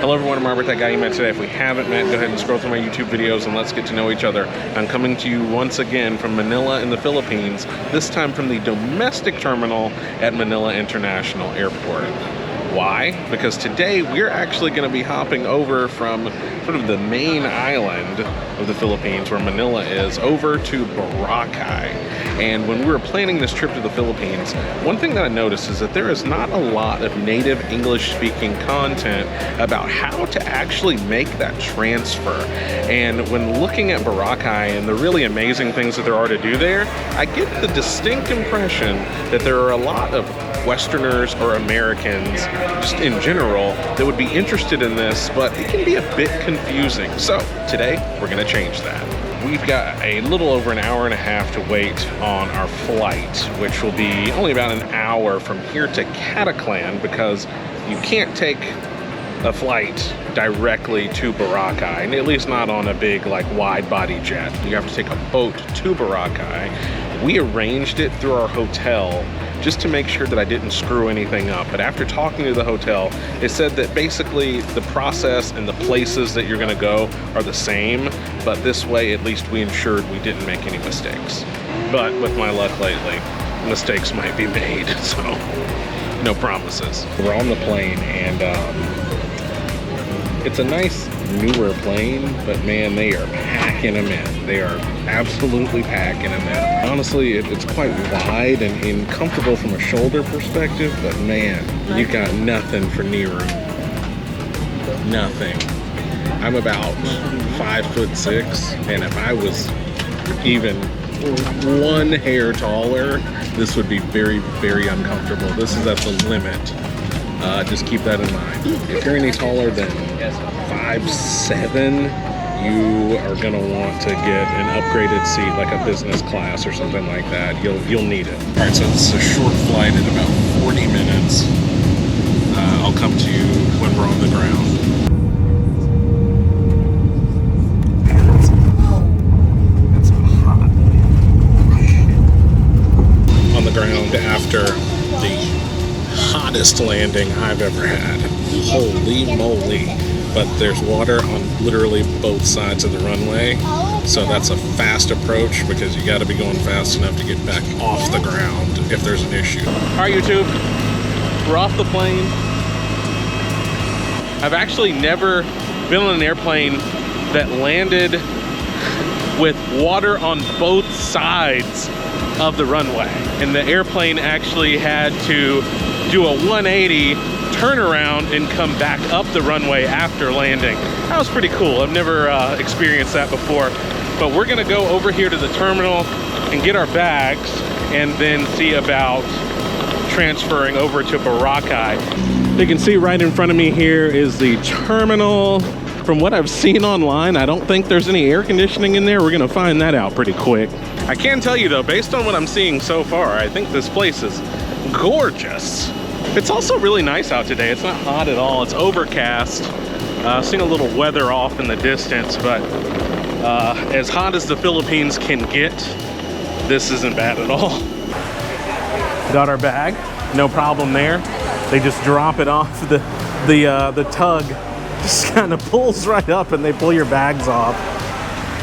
Hello everyone, I'm Robert, that guy you met today. If we haven't met, go ahead and scroll through my YouTube videos and let's get to know each other. I'm coming to you once again from Manila in the Philippines, this time from the domestic terminal at Manila International Airport. Why? Because today we're actually going to be hopping over from sort of the main island of the Philippines, where Manila is, over to Boracay. And when we were planning this trip to the Philippines, one thing that I noticed is that there is not a lot of native English-speaking content about how to actually make that transfer. And when looking at Boracay and the really amazing things that there are to do there, I get the distinct impression that there are a lot of Westerners or Americans, just in general, that would be interested in this, but it can be a bit confusing. So today, we're gonna change that. We've got a little over an hour and a half to wait on our flight, which will be only about an hour from here to Cataclan, because you can't take a flight directly to Boracay, and at least not on a big, like, wide body jet. You have to take a boat to Boracay. We arranged it through our hotel just to make sure that I didn't screw anything up. But after talking to the hotel, it said that basically the process and the places that you're gonna go are the same, but this way at least we ensured we didn't make any mistakes. But with my luck lately, mistakes might be made, so no promises. We're on the plane, and it's a nice newer plane, but man, they are packing them in. They are absolutely packing them in. Honestly, it's quite wide and comfortable from a shoulder perspective, but man, you got nothing for knee room. Nothing. I'm about 5'6", and if I was even one hair taller, this would be very, very uncomfortable. This is at the limit. Just keep that in mind. If you're any taller than 5'7", you are gonna want to get an upgraded seat, like a business class or something like that. You'll need it. All right, so this is a short flight in about 40 minutes. I'll come to you when we're on the ground. It's hot. On the ground after the hottest landing I've ever had. Holy moly. But there's water on literally both sides of the runway, so that's a fast approach, because you got to be going fast enough to get back off the ground if there's an issue. All right, YouTube, we're off the plane. I've actually never been on an airplane that landed with water on both sides of the runway, and the airplane actually had to do a 180 turn around and come back up the runway after landing. That was pretty cool. I've never experienced that before. But we're gonna go over here to the terminal and get our bags, and then see about transferring over to Boracay. You can see right in front of me here is the terminal. From what I've seen online, I don't think there's any air conditioning in there. We're gonna find that out pretty quick. I can tell you though, based on what I'm seeing so far, I think this place is gorgeous. It's also really nice out today. It's not hot at all. It's overcast. Seeing a little weather off in the distance, but as hot as the Philippines can get, this isn't bad at all. Got our bag, no problem there. They just drop it off. The tug just kind of pulls right up, and they pull your bags off.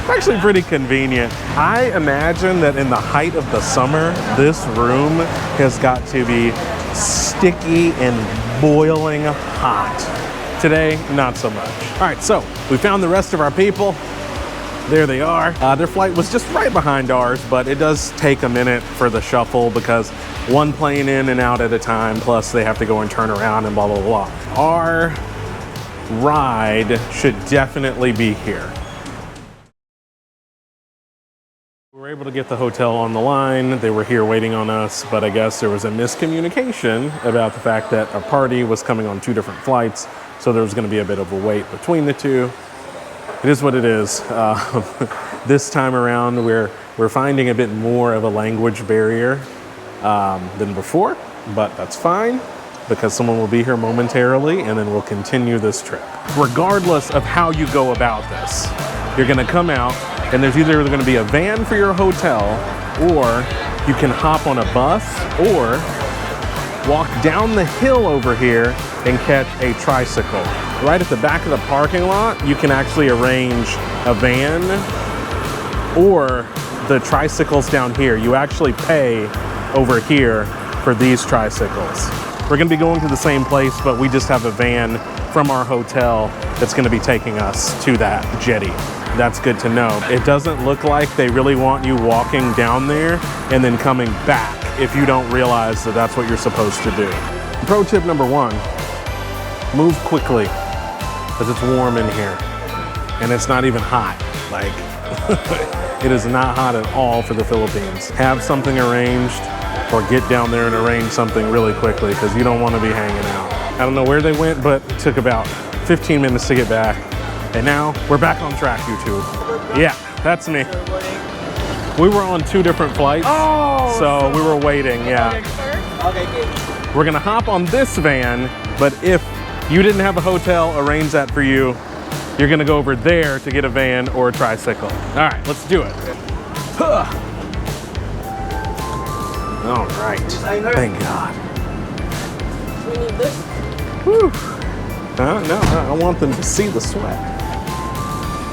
It's actually pretty convenient. I imagine that in the height of the summer, this room has got to be sticky and boiling hot. Today, not so much. All right, so we found the rest of our people. There they are. Their flight was just right behind ours, but it does take a minute for the shuffle, because one plane in and out at a time, plus they have to go and turn around and blah, blah, blah. Our ride should definitely be here. We were able to get the hotel on the line. They were here waiting on us, but I guess there was a miscommunication about the fact that our party was coming on 2 different flights, so there was going to be a bit of a wait between the two. It is what it is. This time around, we're finding a bit more of a language barrier than before, but that's fine, because someone will be here momentarily, and then we'll continue this trip. Regardless of how you go about this, you're going to come out, and there's either going to be a van for your hotel, or you can hop on a bus, or walk down the hill over here and catch a tricycle. right at the back of the parking lot, you can actually arrange a van or the tricycles down here. You actually pay over here for these tricycles. We're gonna be going to the same place, but we just have a van from our hotel that's gonna be taking us to that jetty. That's good to know. It doesn't look like they really want you walking down there and then coming back if you don't realize that that's what you're supposed to do. Pro tip number 1, move quickly, because it's warm in here and it's not even hot. Like, it is not hot at all for the Philippines. Have something arranged or get down there and arrange something really quickly, because you don't want to be hanging out. I don't know where they went, but it took about 15 minutes to get back. And now we're back on track, YouTube. Yeah, that's me. We were on 2 different flights, so we were waiting, yeah. We're gonna hop on this van, but if you didn't have a hotel arrange that for you, you're gonna go over there to get a van or a tricycle. All right, let's do it. All right, thank God. We need this. Whew. No, I want them to see the sweat.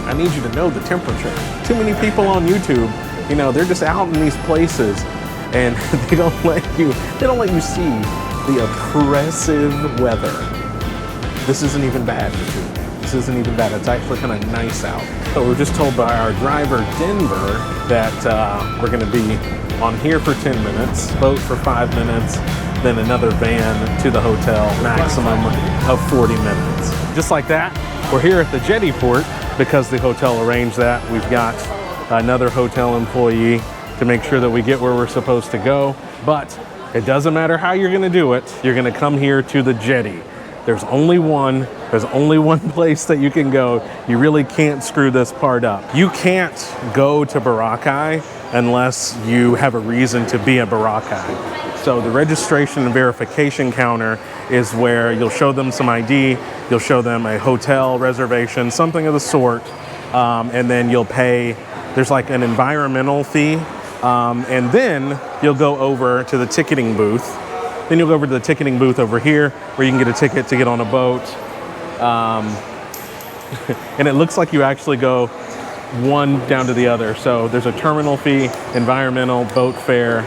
I need you to know the temperature. Too many people on YouTube, you know, they're just out in these places and they don't let you see the oppressive weather. This isn't even bad, YouTube. This isn't even bad. It's actually kind of nice out. So we're just told by our driver, Denver, that we're gonna be on here for 10 minutes, boat for 5 minutes, then another van to the hotel, maximum of 40 minutes. Just like that, we're here at the jetty port because the hotel arranged that. We've got another hotel employee to make sure that we get where we're supposed to go, but it doesn't matter how you're gonna do it, you're gonna come here to the jetty. There's only one place that you can go. You really can't screw this part up. You can't go to Boracay unless you have a reason to be at Boracay. So the registration and verification counter is where you'll show them some ID, you'll show them a hotel reservation, something of the sort, and then you'll pay, there's like an environmental fee, and then you'll go over to the ticketing booth. Then you'll go over to the ticketing booth over here where you can get a ticket to get on a boat. And it looks like you actually go one down to the other. So there's a terminal fee, environmental, boat fare,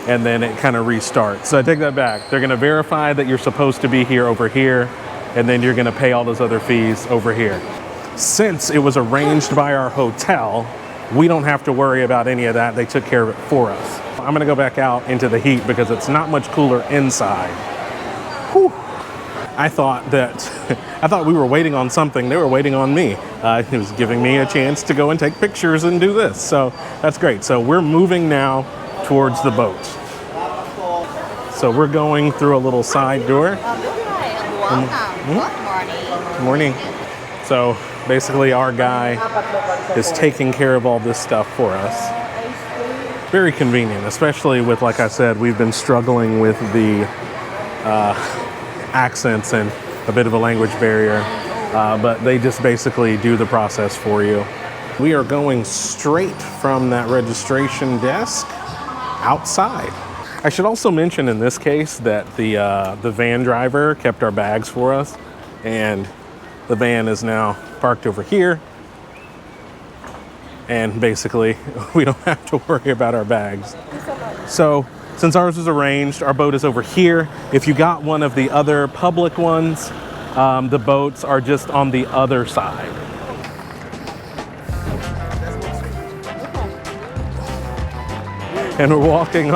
and then it kind of restarts. So I take that back. They're gonna verify that you're supposed to be here over here, and then you're gonna pay all those other fees over here. Since it was arranged by our hotel, we don't have to worry about any of that. They took care of it for us. I'm gonna go back out into the heat because it's not much cooler inside. Whew. I thought we were waiting on something. They were waiting on me. It was giving me a chance to go and take pictures and do this. So that's great. So we're moving now towards the boat. So we're going through a little side door. Good morning. So basically our guy is taking care of all this stuff for us. Very convenient, especially with, like I said, we've been struggling with the accents and a bit of a language barrier, but they just basically do the process for you. We are going straight from that registration desk outside. I should also mention in this case that the van driver kept our bags for us, and the van is now parked over here. And basically, we don't have to worry about our bags. So, since ours was arranged, our boat is over here. If you got one of the other public ones, the boats are just on the other side. And we're walking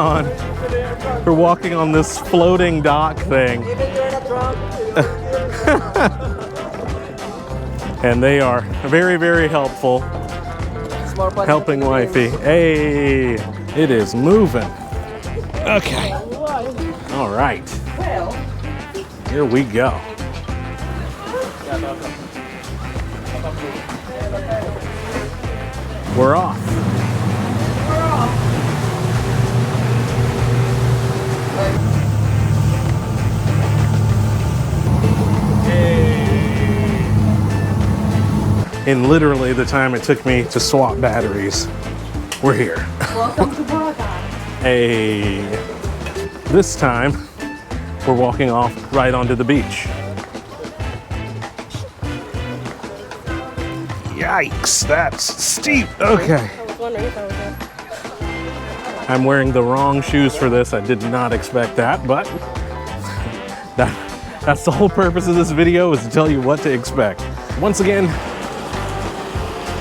on this floating dock thing. And they are very, very helpful. Helping wifey. Hey, it is moving. Okay. All right. Here we go. We're off. In literally the time it took me to swap batteries, we're here. Welcome to Boracay. Hey, this time we're walking off right onto the beach. Yikes, that's steep. Okay. I was wondering if I was there. I'm wearing the wrong shoes for this. I did not expect that, but that's the whole purpose of this video, is to tell you what to expect. Once again,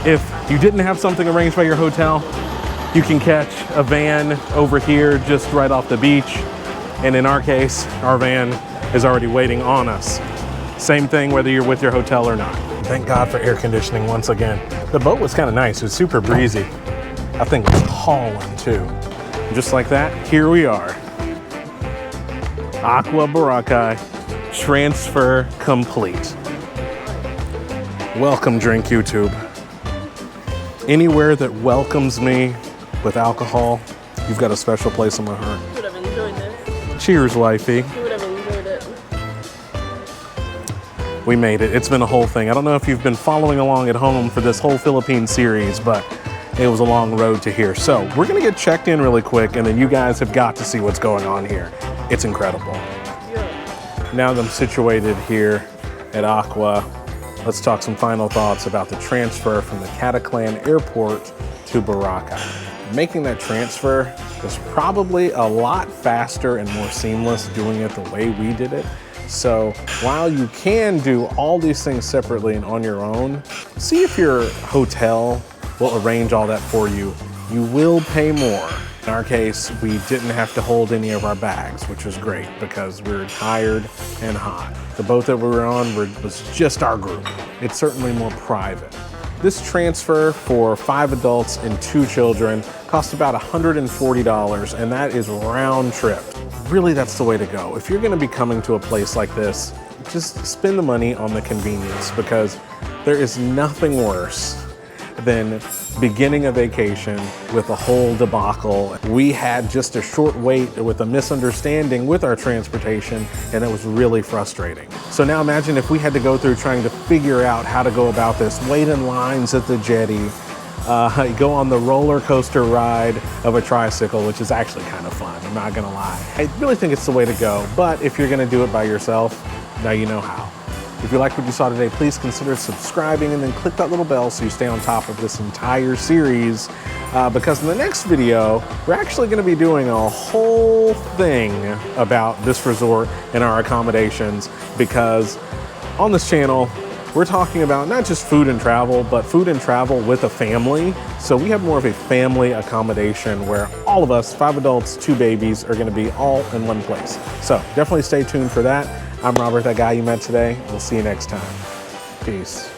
if you didn't have something arranged by your hotel, you can catch a van over here just right off the beach. And in our case, our van is already waiting on us. Same thing whether you're with your hotel or not. Thank God for air conditioning once again. The boat was kind of nice. It was super breezy. I think it's hauling too. Just like that, here we are. Aqua Boracay, transfer complete. Welcome, Drink YouTube. Anywhere that welcomes me with alcohol, you've got a special place in my heart. You would have enjoyed this. Cheers, wifey. You would have enjoyed it. We made it. It's been a whole thing. I don't know if you've been following along at home for this whole Philippine series, but it was a long road to here. So we're gonna get checked in really quick, and then you guys have got to see what's going on here. It's incredible. Yeah. Now that I'm situated here at Aqua, let's talk some final thoughts about the transfer from the Cataclan Airport to Boracay. Making that transfer was probably a lot faster and more seamless doing it the way we did it. So while you can do all these things separately and on your own, see if your hotel will arrange all that for you. You will pay more. In our case, we didn't have to hold any of our bags, which was great because we were tired and hot. The boat that we were on was just our group. It's certainly more private. This transfer for 5 adults and 2 children cost about $140, and that is round trip. Really, that's the way to go. If you're gonna be coming to a place like this, just spend the money on the convenience, because there is nothing worse than beginning a vacation with a whole debacle. We had just a short wait with a misunderstanding with our transportation, and it was really frustrating. So now imagine if we had to go through trying to figure out how to go about this, wait in lines at the jetty, go on the roller coaster ride of a tricycle, which is actually kind of fun, I'm not gonna lie. I really think it's the way to go, but if you're gonna do it by yourself, now you know how. If you liked what you saw today, please consider subscribing and then click that little bell so you stay on top of this entire series. Because in the next video, we're actually gonna be doing a whole thing about this resort and our accommodations, because on this channel, we're talking about not just food and travel, but food and travel with a family. So we have more of a family accommodation where all of us, 5 adults, 2 babies, are gonna be all in one place. So definitely stay tuned for that. I'm Robert, that guy you met today. We'll see you next time. Peace.